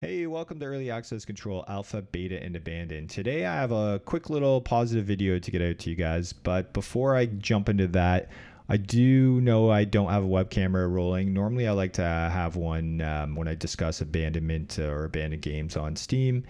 Hey, welcome to Early Access Control Alpha, Beta, and Abandon. Today I have a quick little positive video to get out to you guys, but before I jump into that, I do know I don't have a web camera rolling. Normally I like to have one when I discuss abandonment or abandoned games on Steam.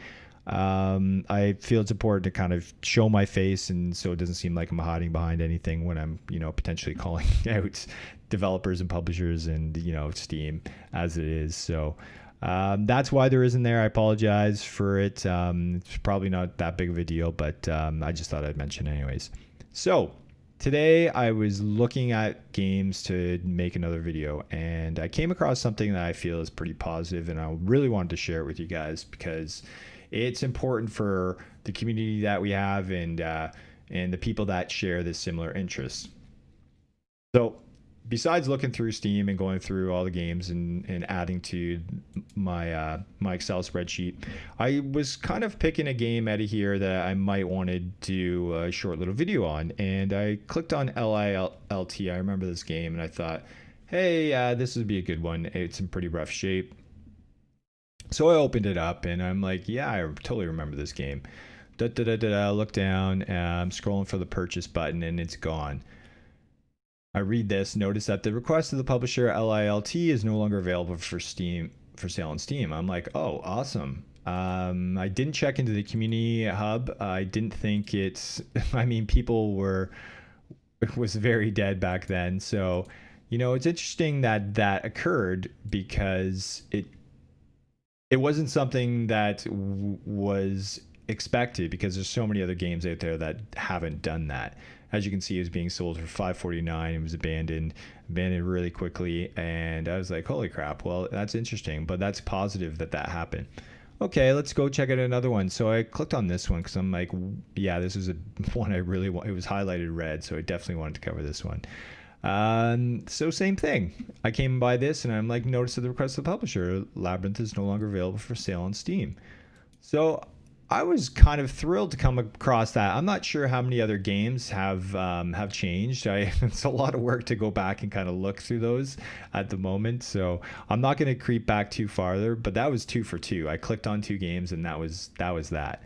I feel it's important to kind of show my face, and so it doesn't seem like I'm hiding behind anything when I'm, potentially calling out developers and publishers and, Steam as it is. So that's why there isn't there. I apologize for it. It's probably not that big of a deal, but I just thought I'd mention it anyways. So today I was looking at games to make another video, and I came across something that I feel is pretty positive, and I really wanted to share it with you guys because it's important for the community that we have and the people that share this similar interest. So besides looking through Steam and going through all the games and adding to my Excel spreadsheet, I was kind of picking a game out of here that I might want to do a short little video on, and I clicked on LILT. I remember this game, and I thought, hey, this would be a good one. It's in pretty rough shape. So I opened it up, and I'm like, yeah, I totally remember this game. Look down, I'm scrolling for the purchase button, and it's gone. I read this, notice that the request of the publisher LILT is no longer available for sale on Steam. I'm like, oh, awesome. I didn't check into the community hub. I didn't think it's, I mean, it was very dead back then. So, it's interesting that that occurred because it wasn't something that was expected because there's so many other games out there that haven't done that. As you can see, it was being sold for $5.49. It was abandoned really quickly, and I was like, holy crap, well, that's interesting, but that's positive that happened. Okay, let's go check out another one. So I clicked on this one because I'm like, yeah, this is one I really want. It was highlighted red, so I definitely wanted to cover this one. So same thing. I came by this, and I'm like, notice of the request of the publisher, Labyrinth is no longer available for sale on Steam. So I was kind of thrilled to come across that. I'm not sure how many other games have changed. It's a lot of work to go back and kind of look through those at the moment. So I'm not going to creep back too farther. But that was 2 for 2. I clicked on 2 games, and that was that.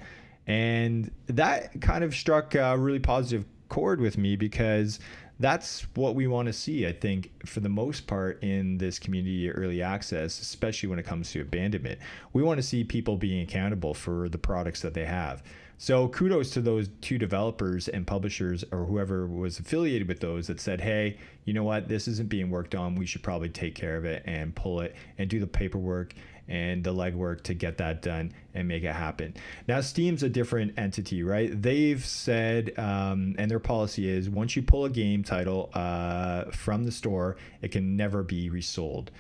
And that kind of struck a really positive chord with me because that's what we want to see, I think, for the most part in this community early access, especially when it comes to abandonment. We want to see people being accountable for the products that they have. So kudos to those 2 developers and publishers or whoever was affiliated with those that said, hey, you know what, this isn't being worked on. We should probably take care of it and pull it and do the paperwork and the legwork to get that done and make it happen. Now, Steam's a different entity, right? They've said, and their policy is once you pull a game title from the store, it can never be resold.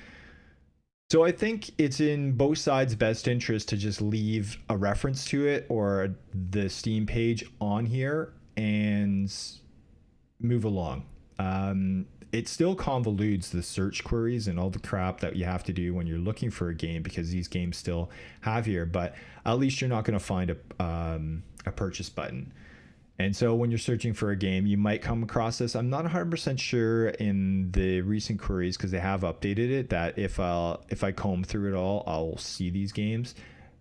So I think it's in both sides' best interest to just leave a reference to it or the Steam page on here and move along. It still convolutes the search queries and all the crap that you have to do when you're looking for a game because these games still have here, but at least you're not going to find a purchase button. And so when you're searching for a game, you might come across this. I'm not 100% sure in the recent queries because they have updated it that if I comb through it all, I'll see these games.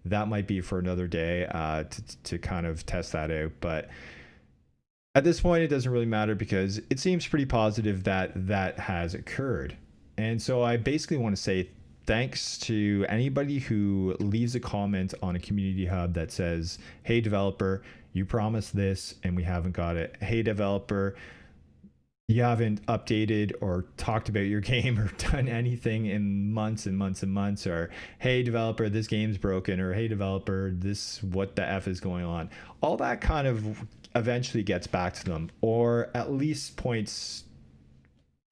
That might be for another day to kind of test that out. But at this point, it doesn't really matter because it seems pretty positive that has occurred. And so I basically want to say thanks to anybody who leaves a comment on a community hub that says, hey, developer, you promised this and we haven't got it. Hey, developer, you haven't updated or talked about your game or done anything in months and months and months, or hey, developer, this game's broken, or hey, developer, this, what the F is going on. All that kind of eventually gets back to them, or at least points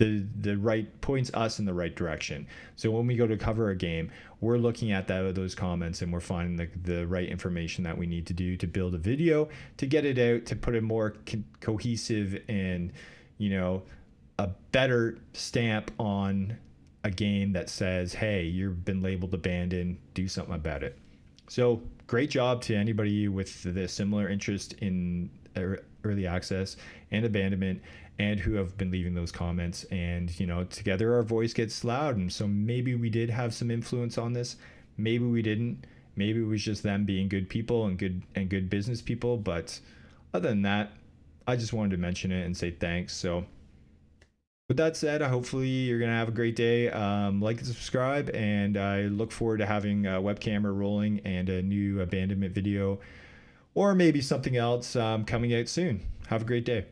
us in the right direction. So when we go to cover a game, we're looking at those comments and we're finding the right information that we need to do to build a video, to get it out, to put a more cohesive and a better stamp on a game that says, hey, you've been labeled abandoned, do something about it. So great job to anybody with the similar interest in early access and abandonment and who have been leaving those comments. And together our voice gets loud, and so maybe we did have some influence on this, maybe we didn't. Maybe it was just them being good people and good business people. But other than that, I just wanted to mention it and say thanks. So with that said, hopefully you're gonna have a great day. Like and subscribe, and I look forward to having a web camera rolling and a new abandonment video, or maybe something else coming out soon. Have a great day.